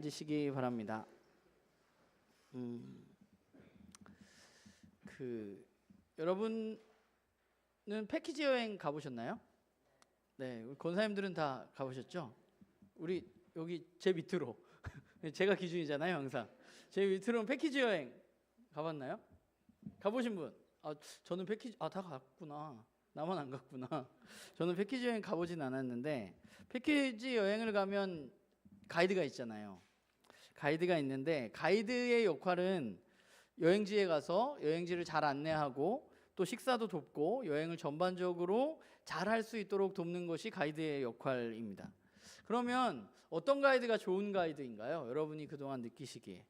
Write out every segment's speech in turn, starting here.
앉으시기 바랍니다. 여러분은 패키지 여행 가보셨나요? 네, 우리 권사님들은 다 가보셨죠? 우리 여기 제 밑으로 제가 기준이잖아요, 항상. 제 밑으로는 패키지 여행 가봤나요? 가보신 분? 저는 패키지 다 갔구나. 나만 안 갔구나. 저는 패키지 여행 가보진 않았는데, 패키지 여행을 가면 가이드가 있잖아요. 가이드가 있는데, 가이드의 역할은 여행지에 가서 여행지를 잘 안내하고 또 식사도 돕고 여행을 전반적으로 잘 할 수 있도록 돕는 것이 가이드의 역할입니다. 그러면 어떤 가이드가 좋은 가이드인가요? 여러분이 그동안 느끼시기에.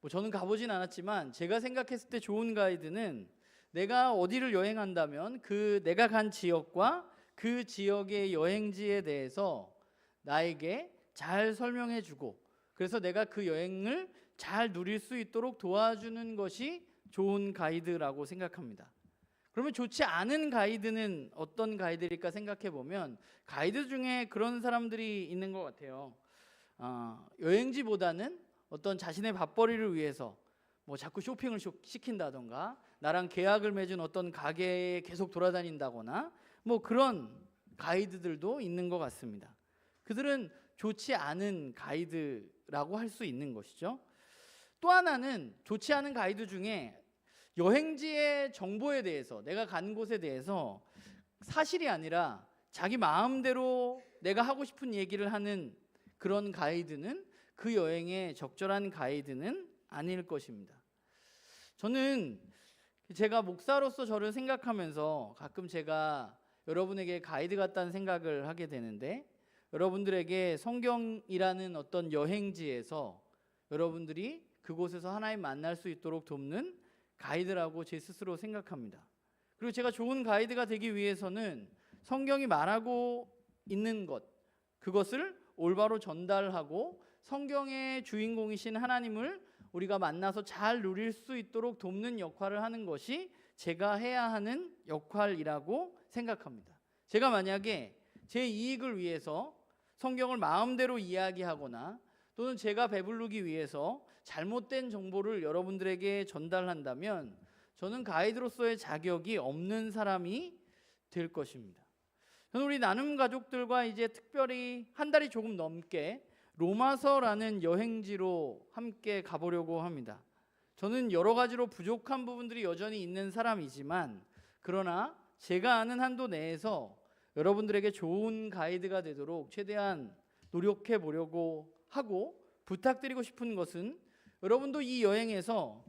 저는 가보진 않았지만 제가 생각했을 때 좋은 가이드는 내가 어디를 여행한다면 내가 간 지역과 그 지역의 여행지에 대해서 나에게 잘 설명해주고, 그래서 내가 그 여행을 잘 누릴 수 있도록 도와주는 것이 좋은 가이드라고 생각합니다. 그러면 좋지 않은 가이드는 어떤 가이드일까 생각해 보면, 가이드 중에 그런 사람들이 있는 것 같아요. 여행지보다는 어떤 자신의 밥벌이를 위해서 자꾸 쇼핑을 시킨다던가, 나랑 계약을 맺은 어떤 가게에 계속 돌아다닌다거나 그런 가이드들도 있는 것 같습니다. 그들은 좋지 않은 가이드라고 할 수 있는 것이죠. 또 하나는 좋지 않은 가이드 중에 여행지의 정보에 대해서, 내가 간 곳에 대해서 사실이 아니라 자기 마음대로 내가 하고 싶은 얘기를 하는 그런 가이드는 그 여행에 적절한 가이드는 아닐 것입니다. 저는 제가 목사로서 저를 생각하면서 가끔 제가 여러분에게 가이드 같다는 생각을 하게 되는데, 여러분들에게 성경이라는 어떤 여행지에서 여러분들이 그곳에서 하나님 만날 수 있도록 돕는 가이드라고 제 스스로 생각합니다. 그리고 제가 좋은 가이드가 되기 위해서는 성경이 말하고 있는 그것을 올바로 전달하고 성경의 주인공이신 하나님을 우리가 만나서 잘 누릴 수 있도록 돕는 역할을 하는 것이 제가 해야 하는 역할이라고 생각합니다. 제가 만약에 제 이익을 위해서 성경을 마음대로 이야기하거나 또는 제가 배부르기 위해서 잘못된 정보를 여러분들에게 전달한다면 저는 가이드로서의 자격이 없는 사람이 될 것입니다. 저는 우리 나눔 가족들과 이제 특별히 한 달이 조금 넘게 로마서라는 여행지로 함께 가보려고 합니다. 저는 여러 가지로 부족한 부분들이 여전히 있는 사람이지만, 그러나 제가 아는 한도 내에서 여러분들에게 좋은 가이드가 되도록 최대한 노력해 보려고 하고, 부탁드리고 싶은 것은 여러분도 이 여행에서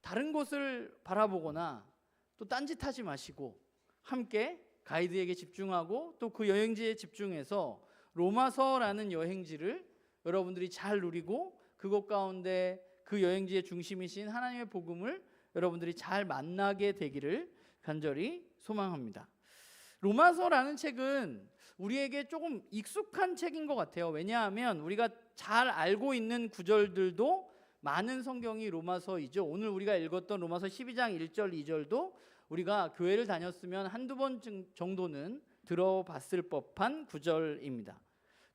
다른 곳을 바라보거나 또 딴짓하지 마시고 함께 가이드에게 집중하고 또 그 여행지에 집중해서 로마서라는 여행지를 여러분들이 잘 누리고, 그곳 가운데 그 여행지의 중심이신 하나님의 복음을 여러분들이 잘 만나게 되기를 간절히 소망합니다. 로마서라는 책은 우리에게 조금 익숙한 책인 것 같아요. 왜냐하면 우리가 잘 알고 있는 구절들도 많은 성경이 로마서이죠. 오늘 우리가 읽었던 로마서 12장 1절 2절도 우리가 교회를 다녔으면 한두 번 정도는 들어봤을 법한 구절입니다.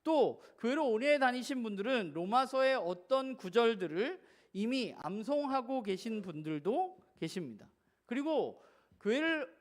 또 교회를 오래 다니신 분들은 로마서의 어떤 구절들을 이미 암송하고 계신 분들도 계십니다. 그리고 교회를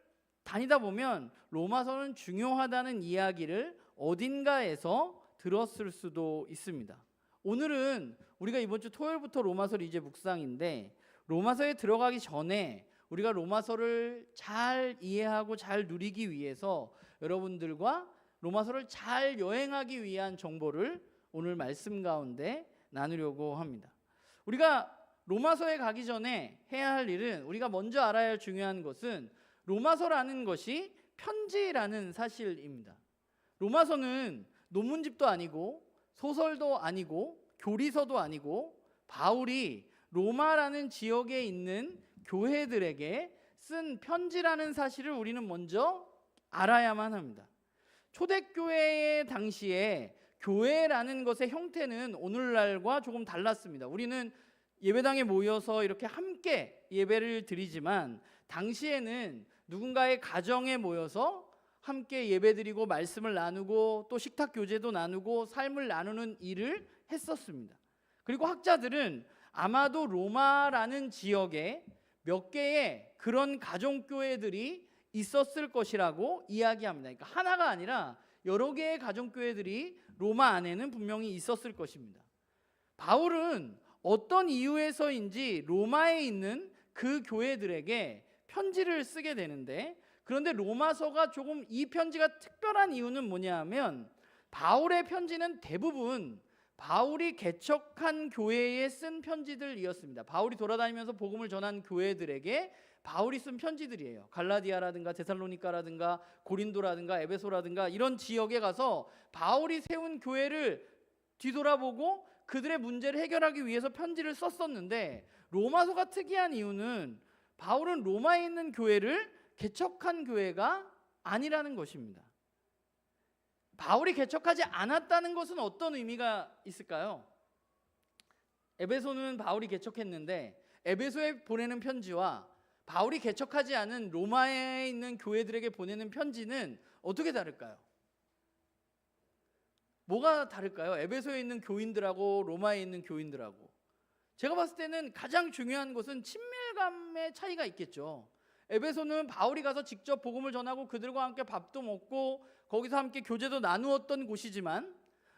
다니다 보면 로마서는 중요하다는 이야기를 어딘가에서 들었을 수도 있습니다. 오늘은 우리가 이번 주 토요일부터 로마서를 이제 묵상인데, 로마서에 들어가기 전에 우리가 로마서를 잘 이해하고 잘 누리기 위해서 여러분들과 로마서를 잘 여행하기 위한 정보를 오늘 말씀 가운데 나누려고 합니다. 우리가 로마서에 가기 전에 해야 할 일은, 우리가 먼저 알아야 할 중요한 것은 로마서라는 것이 편지라는 사실입니다. 로마서는 논문집도 아니고 소설도 아니고 교리서도 아니고 바울이 로마라는 지역에 있는 교회들에게 쓴 편지라는 사실을 우리는 먼저 알아야만 합니다. 초대교회의 당시에 교회라는 것의 형태는 오늘날과 조금 달랐습니다. 우리는 예배당에 모여서 이렇게 함께 예배를 드리지만, 당시에는 누군가의 가정에 모여서 함께 예배드리고 말씀을 나누고 또 식탁 교제도 나누고 삶을 나누는 일을 했었습니다. 그리고 학자들은 아마도 로마라는 지역에 몇 개의 그런 가정교회들이 있었을 것이라고 이야기합니다. 그러니까 하나가 아니라 여러 개의 가정교회들이 로마 안에는 분명히 있었을 것입니다. 바울은 어떤 이유에서인지 로마에 있는 그 교회들에게 편지를 쓰게 되는데, 그런데 로마서가 조금 이 편지가 특별한 이유는 뭐냐 하면 바울의 편지는 대부분 바울이 개척한 교회에 쓴 편지들이었습니다. 바울이 돌아다니면서 복음을 전한 교회들에게 바울이 쓴 편지들이에요. 갈라디아라든가 데살로니가라든가 고린도라든가 에베소라든가 이런 지역에 가서 바울이 세운 교회를 뒤돌아보고 그들의 문제를 해결하기 위해서 편지를 썼었는데, 로마서가 특이한 이유는 바울은 로마에 있는 교회를 개척한 교회가 아니라는 것입니다. 바울이 개척하지 않았다는 것은 어떤 의미가 있을까요? 에베소는 바울이 개척했는데 에베소에 보내는 편지와 바울이 개척하지 않은 로마에 있는 교회들에게 보내는 편지는 어떻게 다를까요? 뭐가 다를까요? 에베소에 있는 교인들하고 로마에 있는 교인들하고. 제가 봤을 때는 가장 중요한 것은 친밀감의 차이가 있겠죠. 에베소는 바울이 가서 직접 복음을 전하고 그들과 함께 밥도 먹고 거기서 함께 교제도 나누었던 곳이지만,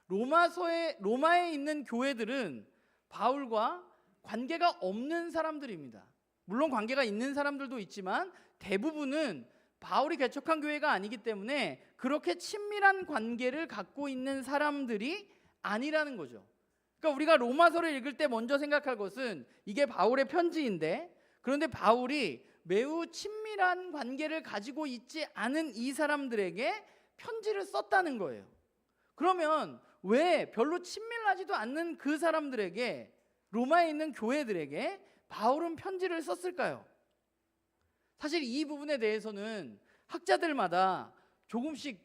로마에 있는 교회들은 바울과 관계가 없는 사람들입니다. 물론 관계가 있는 사람들도 있지만 대부분은 바울이 개척한 교회가 아니기 때문에 그렇게 친밀한 관계를 갖고 있는 사람들이 아니라는 거죠. 그러니까 우리가 로마서를 읽을 때 먼저 생각할 것은 이게 바울의 편지인데, 그런데 바울이 매우 친밀한 관계를 가지고 있지 않은 이 사람들에게 편지를 썼다는 거예요. 그러면 왜 별로 친밀하지도 않는 그 사람들에게, 로마에 있는 교회들에게 바울은 편지를 썼을까요? 사실 이 부분에 대해서는 학자들마다 조금씩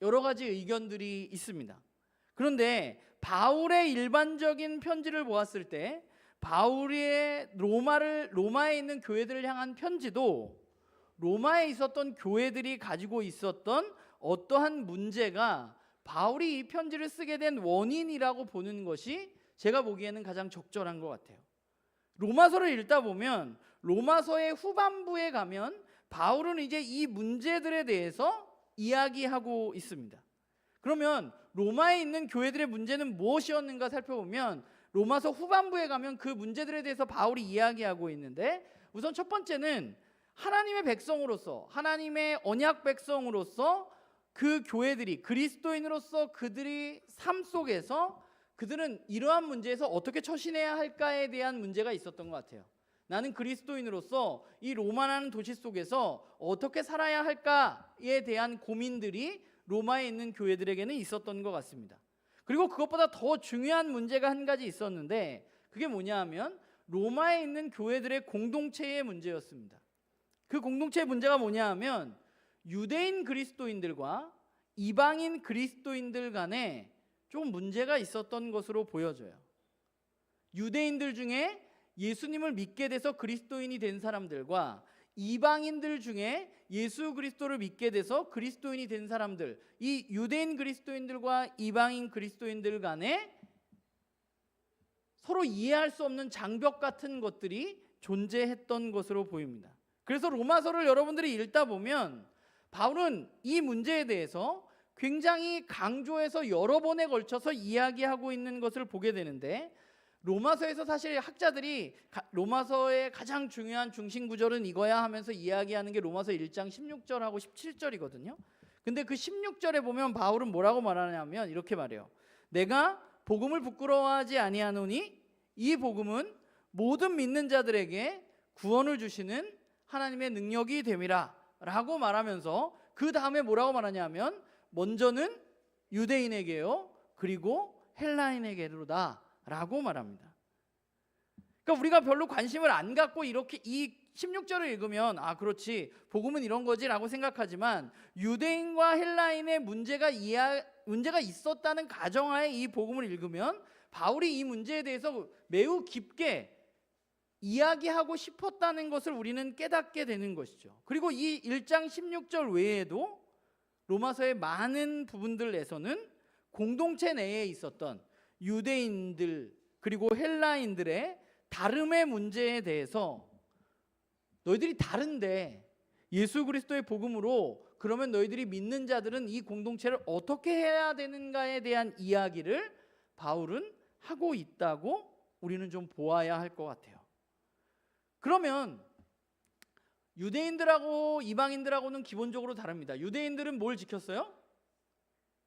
여러 가지 의견들이 있습니다. 그런데 바울의 일반적인 편지를 보았을 때 바울의 로마에 있는 교회들을 향한 편지도 로마에 있었던 교회들이 가지고 있었던 어떠한 문제가 바울이 이 편지를 쓰게 된 원인이라고 보는 것이 제가 보기에는 가장 적절한 것 같아요. 로마서를 읽다 보면 로마서의 후반부에 가면 바울은 이제 이 문제들에 대해서 이야기하고 있습니다. 그러면 로마에 있는 교회들의 문제는 무엇이었는가 살펴보면 로마서 후반부에 가면 그 문제들에 대해서 바울이 이야기하고 있는데, 우선 첫 번째는 하나님의 백성으로서, 하나님의 언약 백성으로서 그 교회들이 그리스도인으로서 그들이 삶 속에서 그들은 이러한 문제에서 어떻게 처신해야 할까에 대한 문제가 있었던 것 같아요. 나는 그리스도인으로서 이 로마라는 도시 속에서 어떻게 살아야 할까에 대한 고민들이 로마에 있는 교회들에게는 있었던 것 같습니다. 그리고 그것보다 더 중요한 문제가 한 가지 있었는데, 그게 뭐냐 하면 로마에 있는 교회들의 공동체의 문제였습니다. 그 공동체의 문제가 뭐냐 하면 유대인 그리스도인들과 이방인 그리스도인들 간에 좀 문제가 있었던 것으로 보여져요. 유대인들 중에 예수님을 믿게 돼서 그리스도인이 된 사람들과 이방인들 중에 예수 그리스도를 믿게 돼서 그리스도인이 된 사람들, 이 유대인 그리스도인들과 이방인 그리스도인들 간에 서로 이해할 수 없는 장벽 같은 것들이 존재했던 것으로 보입니다. 그래서 로마서를 여러분들이 읽다 보면 바울은 이 문제에 대해서 굉장히 강조해서 여러 번에 걸쳐서 이야기하고 있는 것을 보게 되는데, 로마서에서 사실 학자들이 로마서의 가장 중요한 중심 구절은 이거야 하면서 이야기하는 게 로마서 1장 16절하고 17절이거든요. 근데 그 16절에 보면 바울은 뭐라고 말하냐면 이렇게 말해요. 내가 복음을 부끄러워하지 아니하노니 이 복음은 모든 믿는 자들에게 구원을 주시는 하나님의 능력이 됨이라 라고 말하면서 그 다음에 뭐라고 말하냐면 먼저는 유대인에게요 그리고 헬라인에게로다 라고 말합니다. 그러니까 우리가 별로 관심을 안 갖고 이렇게 이 16절을 읽으면 아 그렇지 복음은 이런 거지 라고 생각하지만, 유대인과 헬라인의 문제가 있었다는 가정하에 이 복음을 읽으면 바울이 이 문제에 대해서 매우 깊게 이야기하고 싶었다는 것을 우리는 깨닫게 되는 것이죠. 그리고 이 1장 16절 외에도 로마서의 많은 부분들에서는 공동체 내에 있었던 유대인들 그리고 헬라인들의 다름의 문제에 대해서 너희들이 다른데 예수 그리스도의 복음으로 그러면 너희들이 믿는 자들은 이 공동체를 어떻게 해야 되는가에 대한 이야기를 바울은 하고 있다고 우리는 좀 보아야 할 것 같아요. 그러면 유대인들하고 이방인들하고는 기본적으로 다릅니다. 유대인들은 뭘 지켰어요?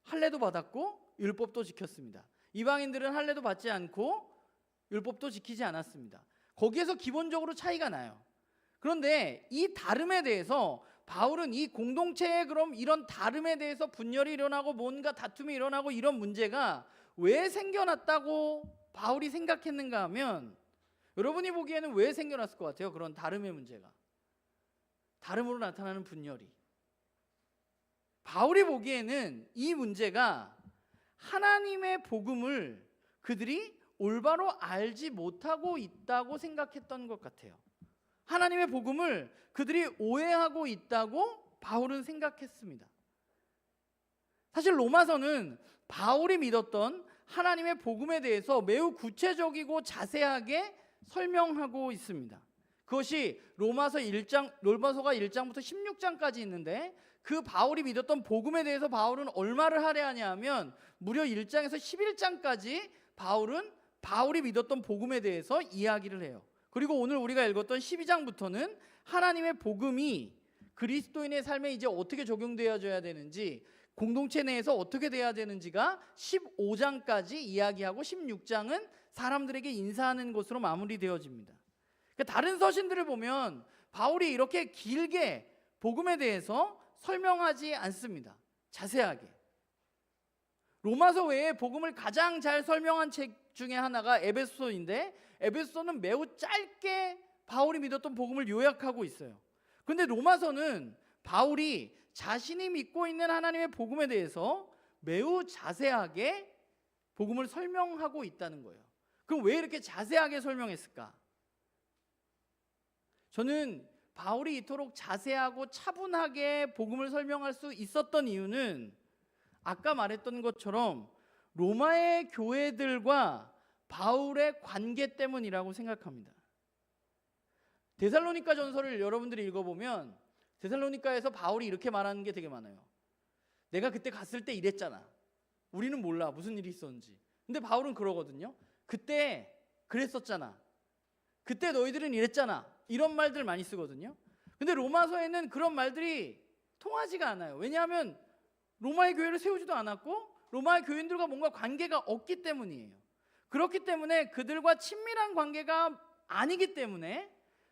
할례도 받았고 율법도 지켰습니다. 이방인들은 할례도 받지 않고 율법도 지키지 않았습니다. 거기에서 기본적으로 차이가 나요. 그런데 이 다름에 대해서 바울은 이 공동체에 그럼 이런 다름에 대해서 분열이 일어나고 뭔가 다툼이 일어나고 이런 문제가 왜 생겨났다고 바울이 생각했는가 하면, 여러분이 보기에는 왜 생겨났을 것 같아요? 그런 다름의 문제가, 다름으로 나타나는 분열이. 바울이 보기에는 이 문제가 하나님의 복음을 그들이 올바로 알지 못하고 있다고 생각했던 것 같아요. 하나님의 복음을 그들이 오해하고 있다고 바울은 생각했습니다. 사실 로마서는 바울이 믿었던 하나님의 복음에 대해서 매우 구체적이고 자세하게 설명하고 있습니다. 그것이 로마서가 1장부터 16장까지 있는데, 그 바울이 믿었던 복음에 대해서 바울은 얼마를 할애하냐 하면 무려 1장에서 11장까지 바울이 믿었던 복음에 대해서 이야기를 해요. 그리고 오늘 우리가 읽었던 12장부터는 하나님의 복음이 그리스도인의 삶에 이제 어떻게 적용되어져야 되는지, 공동체 내에서 어떻게 돼야 되는지가 15장까지 이야기하고 16장은 사람들에게 인사하는 것으로 마무리되어집니다. 그러니까 다른 서신들을 보면 바울이 이렇게 길게 복음에 대해서 설명하지 않습니다. 자세하게. 로마서 외에 복음을 가장 잘 설명한 책 중에 하나가 에베소서인데, 에베소서는 매우 짧게 바울이 믿었던 복음을 요약하고 있어요. 그런데 로마서는 바울이 자신이 믿고 있는 하나님의 복음에 대해서 매우 자세하게 복음을 설명하고 있다는 거예요. 그럼 왜 이렇게 자세하게 설명했을까? 저는 바울이 이토록 자세하고 차분하게 복음을 설명할 수 있었던 이유는 아까 말했던 것처럼 로마의 교회들과 바울의 관계 때문이라고 생각합니다. 데살로니가 전서를 여러분들이 읽어보면 데살로니가에서 바울이 이렇게 말하는 게 되게 많아요. 내가 그때 갔을 때 이랬잖아. 우리는 몰라 무슨 일이 있었는지. 근데 바울은 그러거든요. 그때 그랬었잖아. 그때 너희들은 이랬잖아. 이런 말들 많이 쓰거든요. 근데 로마서에는 그런 말들이 통하지가 않아요. 왜냐하면 로마의 교회를 세우지도 않았고 로마의 교인들과 뭔가 관계가 없기 때문이에요. 그렇기 때문에 그들과 친밀한 관계가 아니기 때문에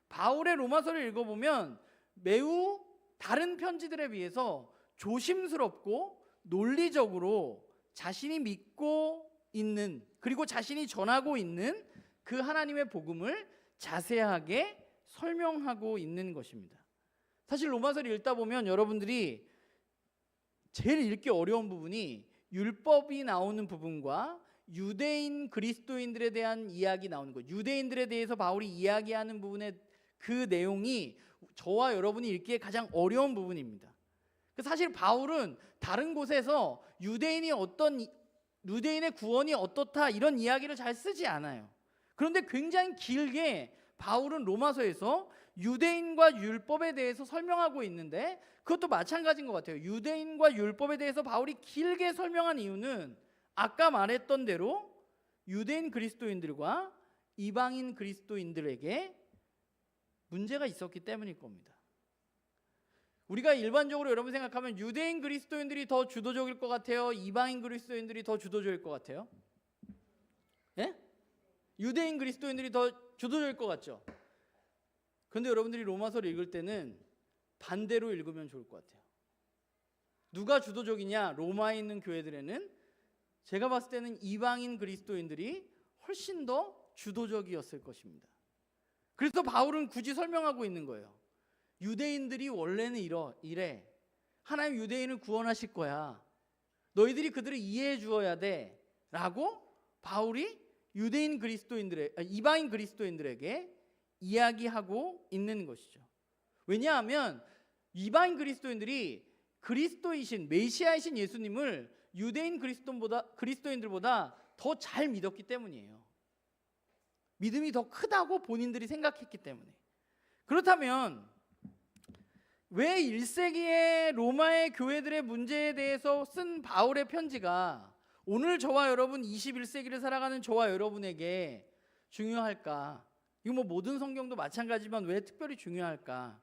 바울의 로마서를 읽어보면 매우 다른 편지들에 비해서 조심스럽고 논리적으로 자신이 믿고 있는, 그리고 자신이 전하고 있는 그 하나님의 복음을 자세하게 설명하고 있는 것입니다. 사실 로마서를 읽다 보면 여러분들이 제일 읽기 어려운 부분이 율법이 나오는 부분과 유대인 그리스도인들에 대한 이야기 나오는 것, 유대인들에 대해서 바울이 이야기하는 부분의 그 내용이 저와 여러분이 읽기에 가장 어려운 부분입니다. 사실 바울은 다른 곳에서 유대인의 구원이 어떻다 이런 이야기를 잘 쓰지 않아요. 그런데 굉장히 길게 바울은 로마서에서 유대인과 율법에 대해서 설명하고 있는데, 그것도 마찬가지인 것 같아요. 유대인과 율법에 대해서 바울이 길게 설명한 이유는 아까 말했던 대로 유대인 그리스도인들과 이방인 그리스도인들에게 문제가 있었기 때문일 겁니다. 우리가 일반적으로 여러분 생각하면 유대인 그리스도인들이 더 주도적일 것 같아요? 이방인 그리스도인들이 더 주도적일 것 같아요? 예? 유대인 그리스도인들이 더 주도적일 것 같죠? 그런데 여러분들이 로마서를 읽을 때는 반대로 읽으면 좋을 것 같아요. 누가 주도적이냐? 로마에 있는 교회들에는 제가 봤을 때는 이방인 그리스도인들이 훨씬 더 주도적이었을 것입니다. 그래서 바울은 굳이 설명하고 있는 거예요. 유대인들이 원래는 이래. 하나님 유대인을 구원하실 거야. 너희들이 그들을 이해해 주어야 돼. 라고 바울이 이방인 그리스도인들에게 이야기하고 있는 것이죠. 왜냐하면 이방인 그리스도인들이 그리스도이신 메시아이신 예수님을 유대인 그리스도인들보다 더 잘 믿었기 때문이에요. 믿음이 더 크다고 본인들이 생각했기 때문에. 그렇다면 왜 1세기의 로마의 교회들의 문제에 대해서 쓴 바울의 편지가 오늘 저와 여러분 21세기를 살아가는 저와 여러분에게 중요할까? 이거 뭐 모든 성경도 마찬가지지만 왜 특별히 중요할까?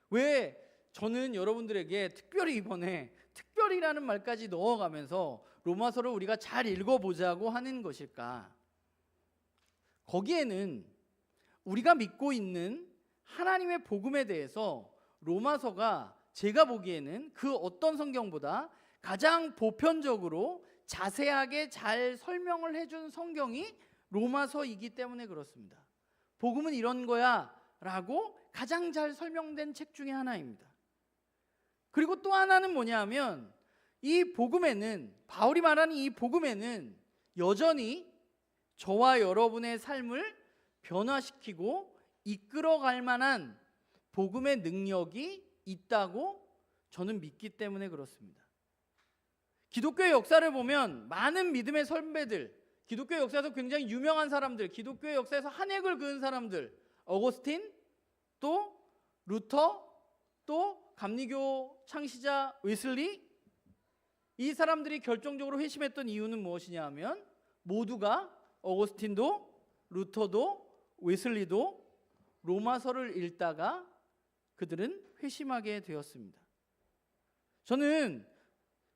왜 저는 여러분들에게 특별히 이번에 특별히라는 말까지 넣어가면서 로마서를 우리가 잘 읽어보자고 하는 것일까? 거기에는 우리가 믿고 있는 하나님의 복음에 대해서 로마서가 제가 보기에는 그 어떤 성경보다 가장 보편적으로 자세하게 잘 설명을 해준 성경이 로마서이기 때문에 그렇습니다. 복음은 이런 거야 라고 가장 잘 설명된 책 중에 하나입니다. 그리고 또 하나는 뭐냐면 이 복음에는, 바울이 말하는 이 복음에는 여전히 저와 여러분의 삶을 변화시키고 이끌어갈 만한 복음의 능력이 있다고 저는 믿기 때문에 그렇습니다. 기독교의 역사를 보면 많은 믿음의 선배들, 기독교의 역사에서 굉장히 유명한 사람들, 기독교의 역사에서 한 획을 그은 사람들, 어거스틴, 또 루터, 또 감리교 창시자 웨슬리, 이 사람들이 결정적으로 회심했던 이유는 무엇이냐 하면 모두가 어거스틴도 루터도 웨슬리도 로마서를 읽다가 그들은 회심하게 되었습니다. 저는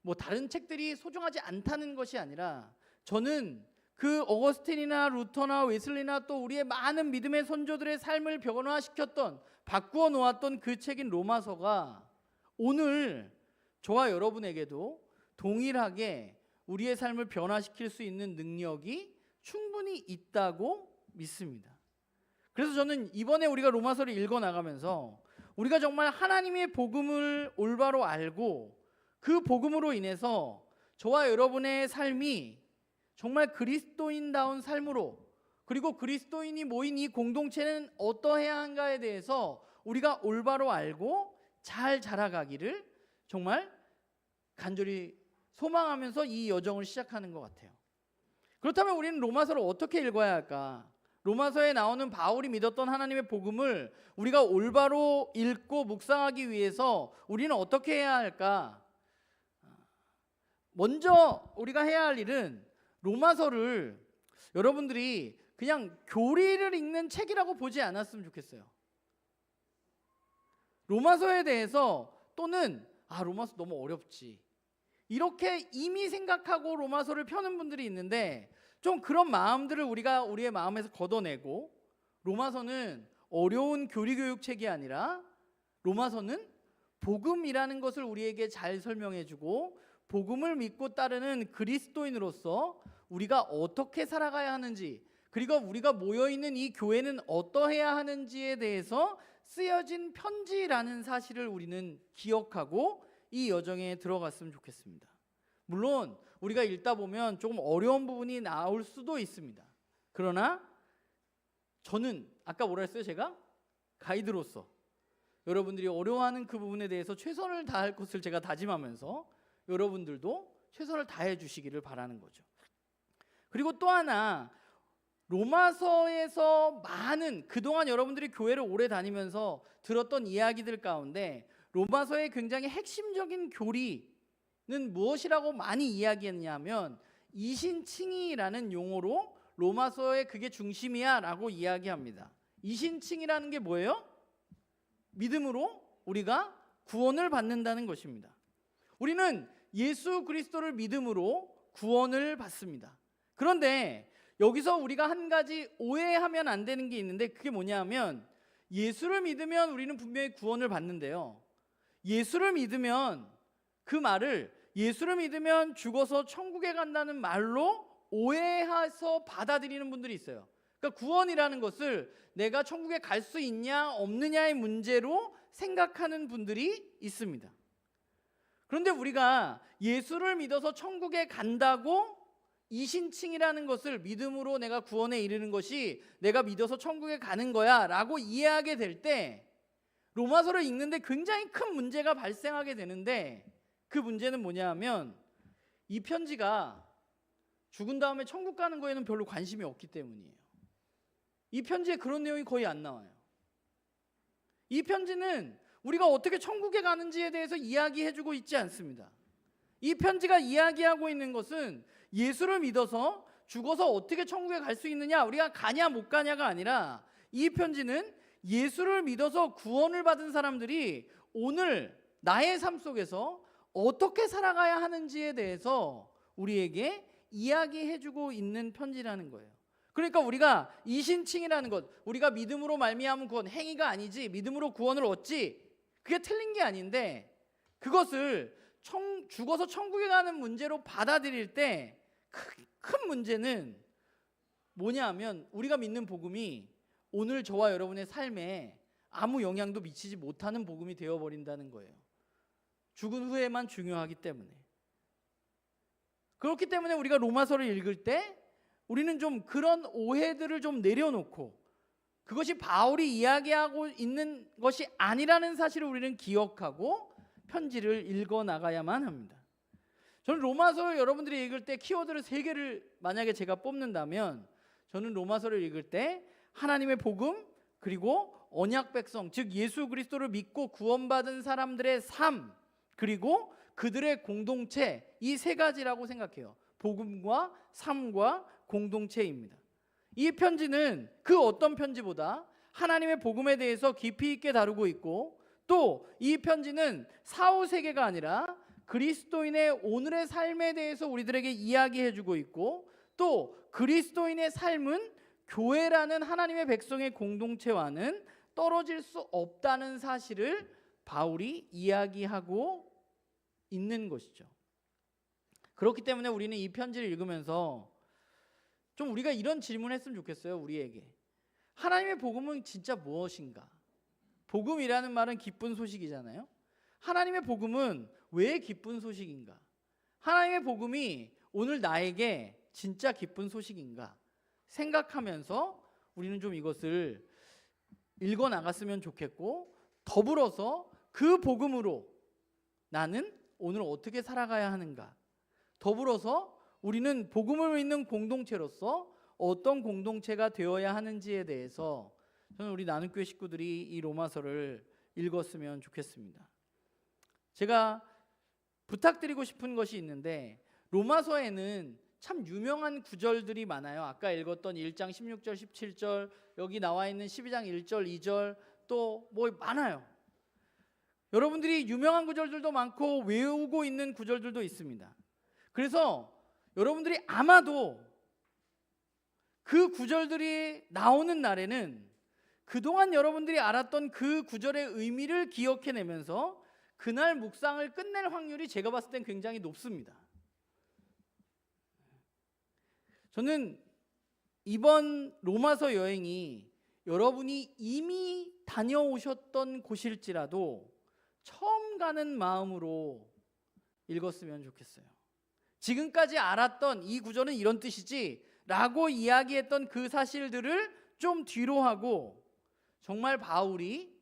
뭐 다른 책들이 소중하지 않다는 것이 아니라 저는 그 어거스틴이나 루터나 웨슬리나 또 우리의 많은 믿음의 선조들의 삶을 변화시켰던, 바꾸어 놓았던 그 책인 로마서가 오늘 저와 여러분에게도 동일하게 우리의 삶을 변화시킬 수 있는 능력이 충분히 있다고 믿습니다. 그래서 저는 이번에 우리가 로마서를 읽어 나가면서 우리가 정말 하나님의 복음을 올바로 알고 그 복음으로 인해서 저와 여러분의 삶이 정말 그리스도인다운 삶으로, 그리고 그리스도인이 모인 이 공동체는 어떠해야 한가에 대해서 우리가 올바로 알고 잘 자라가기를 정말 간절히 소망하면서 이 여정을 시작하는 것 같아요. 그렇다면 우리는 로마서를 어떻게 읽어야 할까? 로마서에 나오는 바울이 믿었던 하나님의 복음을 우리가 올바로 읽고 묵상하기 위해서 우리는 어떻게 해야 할까? 먼저 우리가 해야 할 일은 로마서를 여러분들이 그냥 교리를 읽는 책이라고 보지 않았으면 좋겠어요. 로마서에 대해서 또는 로마서 너무 어렵지, 이렇게 이미 생각하고 로마서를 펴는 분들이 있는데 좀 그런 마음들을 우리가 우리의 마음에서 걷어내고, 로마서는 어려운 교리교육책이 아니라 로마서는 복음이라는 것을 우리에게 잘 설명해주고 복음을 믿고 따르는 그리스도인으로서 우리가 어떻게 살아가야 하는지, 그리고 우리가 모여있는 이 교회는 어떠해야 하는지에 대해서 쓰여진 편지라는 사실을 우리는 기억하고 이 여정에 들어갔으면 좋겠습니다. 물론 우리가 읽다 보면 조금 어려운 부분이 나올 수도 있습니다. 그러나 저는 아까 뭐라 했어요? 제가 가이드로서 여러분들이 어려워하는 그 부분에 대해서 최선을 다할 것을 제가 다짐하면서 여러분들도 최선을 다해 주시기를 바라는 거죠. 그리고 또 하나, 로마서에서 많은, 그동안 여러분들이 교회를 오래 다니면서 들었던 이야기들 가운데 로마서의 굉장히 핵심적인 교리는 무엇이라고 많이 이야기했냐면 이신칭의라는 용어로 로마서의 그게 중심이야 라고 이야기합니다. 이신칭이라는 게 뭐예요? 믿음으로 우리가 구원을 받는다는 것입니다. 우리는 예수 그리스도를 믿음으로 구원을 받습니다. 그런데 여기서 우리가 한 가지 오해하면 안 되는 게 있는데, 그게 뭐냐면 예수를 믿으면 우리는 분명히 구원을 받는데요, 예수를 믿으면, 그 말을 예수를 믿으면 죽어서 천국에 간다는 말로 오해해서 받아들이는 분들이 있어요. 그러니까 구원이라는 것을 내가 천국에 갈 수 있냐 없느냐의 문제로 생각하는 분들이 있습니다. 그런데 우리가 예수를 믿어서 천국에 간다고 이신칭이라는 것을 믿음으로 내가 구원에 이르는 것이 내가 믿어서 천국에 가는 거야 라고 이해하게 될 때 로마서를 읽는데 굉장히 큰 문제가 발생하게 되는데, 그 문제는 뭐냐 하면 이 편지가 죽은 다음에 천국 가는 거에는 별로 관심이 없기 때문이에요. 이 편지에 그런 내용이 거의 안 나와요. 이 편지는 우리가 어떻게 천국에 가는지에 대해서 이야기해주고 있지 않습니다. 이 편지가 이야기하고 있는 것은 예수를 믿어서 죽어서 어떻게 천국에 갈 수 있느냐, 우리가 가냐 못 가냐가 아니라, 이 편지는 예수를 믿어서 구원을 받은 사람들이 오늘 나의 삶 속에서 어떻게 살아가야 하는지에 대해서 우리에게 이야기해주고 있는 편지라는 거예요. 그러니까 우리가 이신칭이라는 것, 우리가 믿음으로 말미암은 구원, 행위가 아니지 믿음으로 구원을 얻지, 그게 틀린 게 아닌데, 그것을 죽어서 천국에 가는 문제로 받아들일 때 큰 문제는 뭐냐 하면, 우리가 믿는 복음이 오늘 저와 여러분의 삶에 아무 영향도 미치지 못하는 복음이 되어버린다는 거예요. 죽은 후에만 중요하기 때문에. 그렇기 때문에 우리가 로마서를 읽을 때 우리는 좀 그런 오해들을 좀 내려놓고, 그것이 바울이 이야기하고 있는 것이 아니라는 사실을 우리는 기억하고 편지를 읽어 나가야만 합니다. 저는 로마서를 여러분들이 읽을 때 키워드를 3개를 만약에 제가 뽑는다면, 저는 로마서를 읽을 때 하나님의 복음, 그리고 언약 백성, 즉 예수 그리스도를 믿고 구원받은 사람들의 삶, 그리고 그들의 공동체, 이 3가지라고 생각해요. 복음과 삶과 공동체입니다. 이 편지는 그 어떤 편지보다 하나님의 복음에 대해서 깊이 있게 다루고 있고, 또 이 편지는 사후세계가 아니라 그리스도인의 오늘의 삶에 대해서 우리들에게 이야기해주고 있고, 또 그리스도인의 삶은 교회라는 하나님의 백성의 공동체와는 떨어질 수 없다는 사실을 바울이 이야기하고 있는 것이죠. 그렇기 때문에 우리는 이 편지를 읽으면서 좀 우리가 이런 질문을 했으면 좋겠어요. 우리에게 하나님의 복음은 진짜 무엇인가? 복음이라는 말은 기쁜 소식이잖아요. 하나님의 복음은 왜 기쁜 소식인가? 하나님의 복음이 오늘 나에게 진짜 기쁜 소식인가? 생각하면서 우리는 좀 이것을 읽어 나갔으면 좋겠고, 더불어서 그 복음으로 나는 오늘 어떻게 살아가야 하는가? 더불어서 우리는 복음을 믿는 공동체로서 어떤 공동체가 되어야 하는지에 대해서 저는 우리 나눔교회 식구들이 이 로마서를 읽었으면 좋겠습니다. 제가 부탁드리고 싶은 것이 있는데, 로마서에는 참 유명한 구절들이 많아요. 아까 읽었던 1장 16절 17절, 여기 나와 있는 12장 1절 2절, 또 뭐 많아요. 여러분들이 유명한 구절들도 많고 외우고 있는 구절들도 있습니다. 그래서 여러분들이 아마도 그 구절들이 나오는 날에는 그동안 여러분들이 알았던 그 구절의 의미를 기억해내면서 그날 묵상을 끝낼 확률이 제가 봤을 땐 굉장히 높습니다. 저는 이번 로마서 여행이 여러분이 이미 다녀오셨던 곳일지라도 처음 가는 마음으로 읽었으면 좋겠어요. 지금까지 알았던 이 구절은 이런 뜻이지 라고 이야기했던 그 사실들을 좀 뒤로 하고, 정말 바울이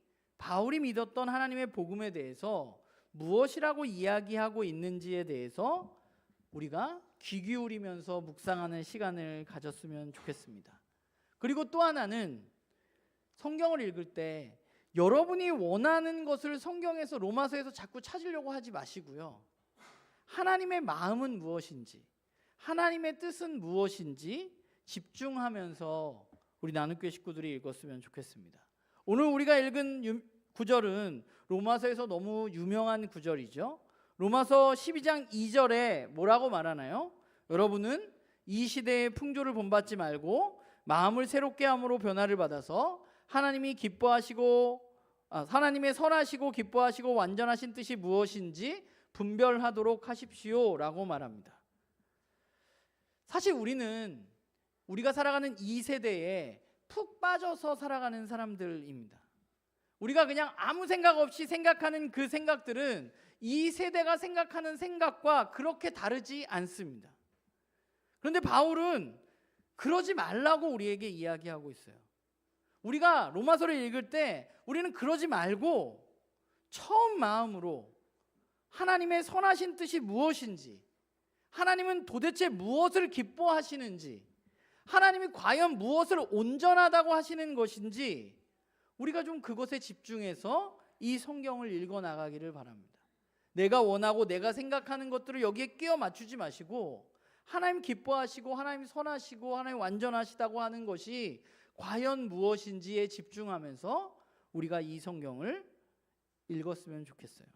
믿었던 하나님의 복음에 대해서 무엇이라고 이야기하고 있는지에 대해서 우리가 귀 기울이면서 묵상하는 시간을 가졌으면 좋겠습니다. 그리고 또 하나는, 성경을 읽을 때 여러분이 원하는 것을 성경에서, 로마서에서 자꾸 찾으려고 하지 마시고요. 하나님의 마음은 무엇인지, 하나님의 뜻은 무엇인지 집중하면서 우리 나눔교회 식구들이 읽었으면 좋겠습니다. 오늘 우리가 읽은 구절은 로마서에서 너무 유명한 구절이죠. 로마서 12장 2절에 뭐라고 말하나요? 여러분은 이 시대의 풍조를 본받지 말고 마음을 새롭게 함으로 변화를 받아서 하나님의 선하시고 기뻐하시고 완전하신 뜻이 무엇인지 분별하도록 하십시오 라고 말합니다. 사실 우리가 살아가는 이 세대에 푹 빠져서 살아가는 사람들입니다. 우리가 그냥 아무 생각 없이 생각하는 그 생각들은 이 세대가 생각하는 생각과 그렇게 다르지 않습니다. 그런데 바울은 그러지 말라고 우리에게 이야기하고 있어요. 우리가 로마서를 읽을 때 우리는 그러지 말고 처음 마음으로 하나님의 선하신 뜻이 무엇인지, 하나님은 도대체 무엇을 기뻐하시는지, 하나님이 과연 무엇을 온전하다고 하시는 것인지 우리가 좀 그것에 집중해서 이 성경을 읽어 나가기를 바랍니다. 내가 원하고 내가 생각하는 것들을 여기에 끼워 맞추지 마시고 하나님 기뻐하시고 하나님 선하시고 하나님 완전하시다고 하는 것이 과연 무엇인지에 집중하면서 우리가 이 성경을 읽었으면 좋겠어요.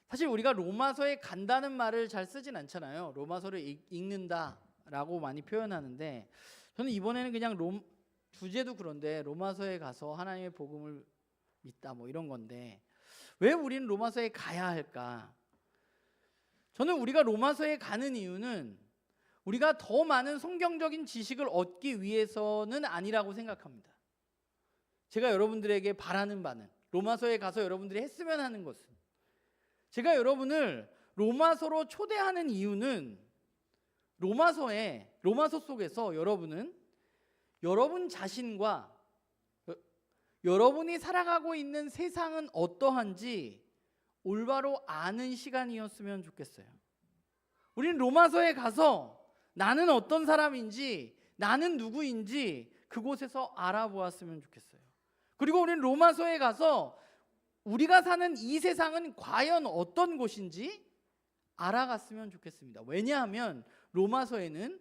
사실 우리가 로마서에 간다는 말을 잘 쓰진 않잖아요. 로마서를 읽는다라고 많이 표현하는데 저는 이번에는 그냥 주제도 그런데 로마서에 가서 하나님의 복음을 믿다 뭐 이런 건데 왜 우리는 로마서에 가야 할까? 저는 우리가 로마서에 가는 이유는 우리가 더 많은 성경적인 지식을 얻기 위해서는 아니라고 생각합니다. 제가 여러분들에게 바라는 바는 로마서에 가서 여러분들이 했으면 하는 것은 제가 여러분을 로마서로 초대하는 이유는 로마서 속에서 여러분은 여러분 자신과 여러분이 살아가고 있는 세상은 어떠한지 올바로 아는 시간이었으면 좋겠어요. 우리는 로마서에 가서 나는 어떤 사람인지 나는 누구인지 그곳에서 알아보았으면 좋겠어요. 그리고 우리는 로마서에 가서 우리가 사는 이 세상은 과연 어떤 곳인지 알아갔으면 좋겠습니다. 왜냐하면 로마서에는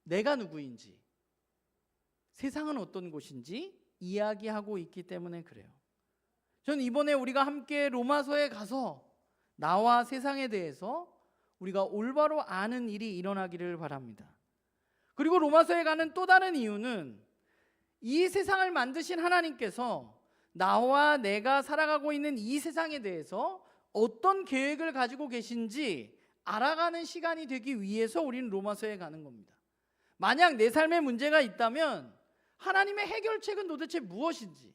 내가 누구인지 세상은 어떤 곳인지 이야기하고 있기 때문에 그래요. 저는 이번에 우리가 함께 로마서에 가서 나와 세상에 대해서 우리가 올바로 아는 일이 일어나기를 바랍니다. 그리고 로마서에 가는 또 다른 이유는 이 세상을 만드신 하나님께서 나와 내가 살아가고 있는 이 세상에 대해서 어떤 계획을 가지고 계신지 알아가는 시간이 되기 위해서 우리는 로마서에 가는 겁니다. 만약 내 삶에 문제가 있다면 하나님의 해결책은 도대체 무엇인지,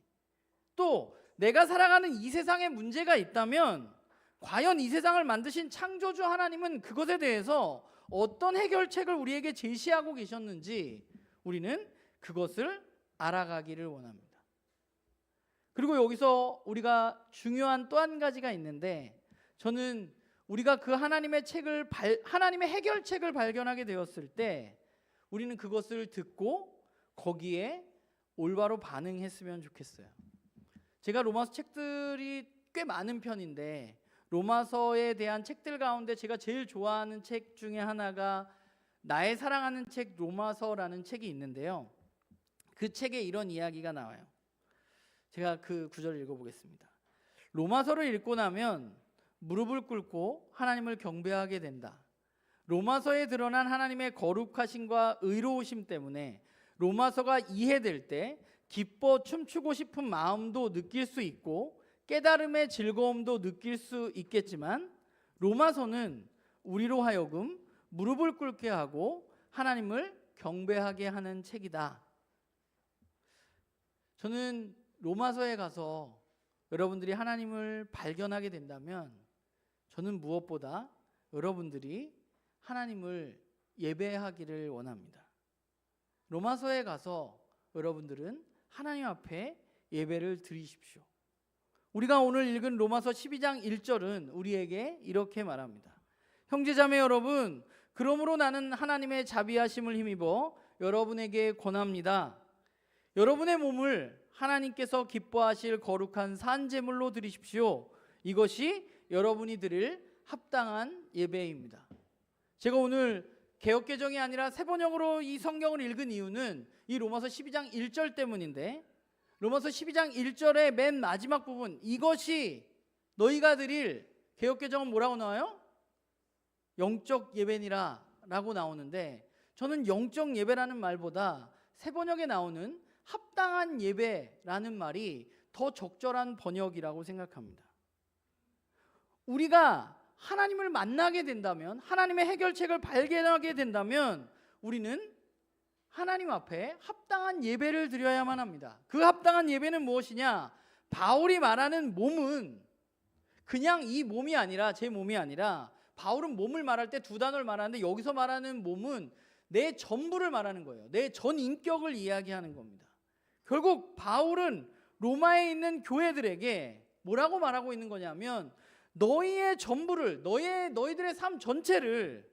또 내가 살아가는 이 세상에 문제가 있다면 과연 이 세상을 만드신 창조주 하나님은 그것에 대해서 어떤 해결책을 우리에게 제시하고 계셨는지 우리는 그것을 알아가기를 원합니다. 그리고 여기서 우리가 중요한 또 한 가지가 있는데 저는 우리가 그 하나님의 해결책을 발견하게 되었을 때 우리는 그것을 듣고 거기에 올바로 반응했으면 좋겠어요. 제가 로마서 책들이 꽤 많은 편인데 로마서에 대한 책들 가운데 제가 제일 좋아하는 책 중에 하나가 나의 사랑하는 책 로마서라는 책이 있는데요. 그 책에 이런 이야기가 나와요. 제가 그 구절을 읽어보겠습니다. 로마서를 읽고 나면 무릎을 꿇고 하나님을 경배하게 된다. 로마서에 드러난 하나님의 거룩하심과 의로우심 때문에 로마서가 이해될 때 기뻐 춤추고 싶은 마음도 느낄 수 있고 깨달음의 즐거움도 느낄 수 있겠지만 로마서는 우리로 하여금 무릎을 꿇게 하고 하나님을 경배하게 하는 책이다. 저는 로마서에 가서 여러분들이 하나님을 발견하게 된다면 저는 무엇보다 여러분들이 하나님을 예배하기를 원합니다. 로마서에 가서 여러분들은 하나님 앞에 예배를 드리십시오. 우리가 오늘 읽은 로마서 12장 1절은 우리에게 이렇게 말합니다. 형제자매 여러분, 그러므로 나는 하나님의 자비하심을 힘입어 여러분에게 권합니다. 여러분의 몸을 하나님께서 기뻐하실 거룩한 산제물로 드리십시오. 이것이 여러분이 드릴 합당한 예배입니다. 제가 오늘 개역개정이 아니라 새번역으로 이 성경을 읽은 이유는 이 로마서 12장 1절 때문인데 로마서 12장 1절의 맨 마지막 부분 이것이 너희가 드릴 개역개정은 뭐라고 나와요? 영적 예배니라 라고 나오는데 저는 영적 예배라는 말보다 새번역에 나오는 합당한 예배라는 말이 더 적절한 번역이라고 생각합니다. 우리가 하나님을 만나게 된다면 하나님의 해결책을 발견하게 된다면 우리는 하나님 앞에 합당한 예배를 드려야만 합니다. 그 합당한 예배는 무엇이냐? 바울이 말하는 몸은 그냥 이 몸이 아니라 제 몸이 아니라 바울은 몸을 말할 때 두 단어를 말하는데 여기서 말하는 몸은 내 전부를 말하는 거예요. 내 전 인격을 이야기하는 겁니다. 결국 바울은 로마에 있는 교회들에게 뭐라고 말하고 있는 거냐면 너희의 전부를, 너희들의 삶 전체를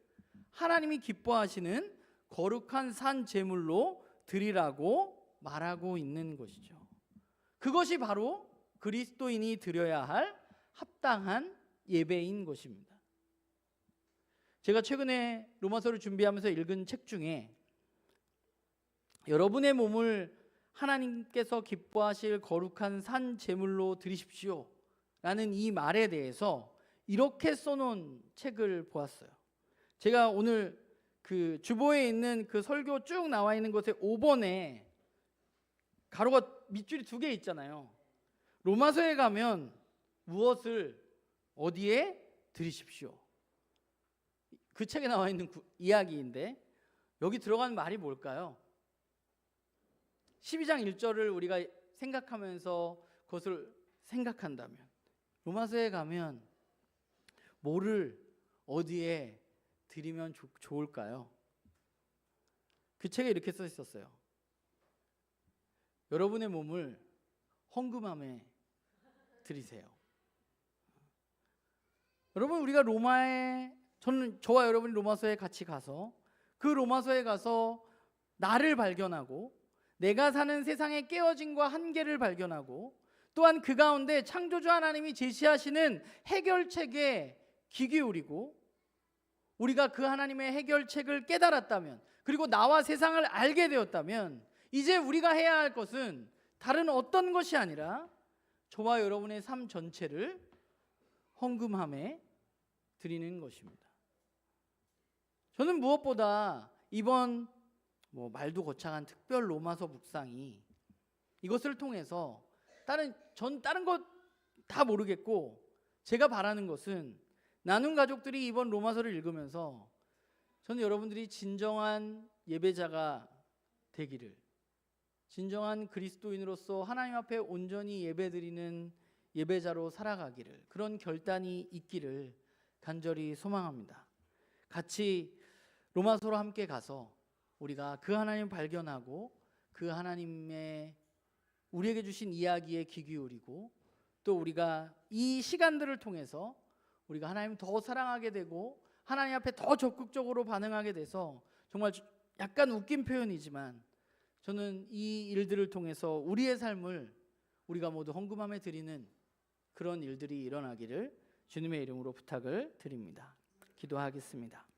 하나님이 기뻐하시는 거룩한 산 제물로 드리라고 말하고 있는 것이죠. 그것이 바로 그리스도인이 드려야 할 합당한 예배인 것입니다. 제가 최근에 로마서를 준비하면서 읽은 책 중에 여러분의 몸을 하나님께서 기뻐하실 거룩한 산 제물로 드리십시오 라는 이 말에 대해서 이렇게 써놓은 책을 보았어요. 제가 오늘 그 주보에 있는 그 설교 쭉 나와 있는 것에 5번에 가로가 밑줄이 2개 있잖아요. 로마서에 가면 무엇을 어디에 드리십시오. 그 책에 나와 있는 이야기인데 여기 들어간 말이 뭘까요? 12장 1절을 우리가 생각하면서 그것을 생각한다면 로마서에 가면 뭐를 어디에 드리면 좋을까요? 그 책에 이렇게 써 있었어요. 여러분의 몸을 헌금함에 드리세요. 여러분, 우리가 저와 여러분이 로마서에 같이 가서 그 로마서에 가서 나를 발견하고 내가 사는 세상의 깨어짐과 한계를 발견하고 또한 그 가운데 창조주 하나님이 제시하시는 해결책에 귀 기울이고 우리가 그 하나님의 해결책을 깨달았다면 그리고 나와 세상을 알게 되었다면 이제 우리가 해야 할 것은 다른 어떤 것이 아니라 저와 여러분의 삶 전체를 헌금함에 드리는 것입니다. 저는 무엇보다 이번 말도 거창한 특별 로마서 묵상이 이것을 통해서 전 다른 것 다 모르겠고 제가 바라는 것은 나눔 가족들이 이번 로마서를 읽으면서 저는 여러분들이 진정한 예배자가 되기를, 진정한 그리스도인으로서 하나님 앞에 온전히 예배드리는 예배자로 살아가기를, 그런 결단이 있기를 간절히 소망합니다. 같이 로마서로 함께 가서 우리가 그 하나님을 발견하고 그 하나님의 우리에게 주신 이야기에 귀 기울이고 또 우리가 이 시간들을 통해서 우리가 하나님을 더 사랑하게 되고 하나님 앞에 더 적극적으로 반응하게 돼서 정말 약간 웃긴 표현이지만 저는 이 일들을 통해서 우리의 삶을 우리가 모두 헌금함에 드리는 그런 일들이 일어나기를 주님의 이름으로 부탁을 드립니다. 기도하겠습니다.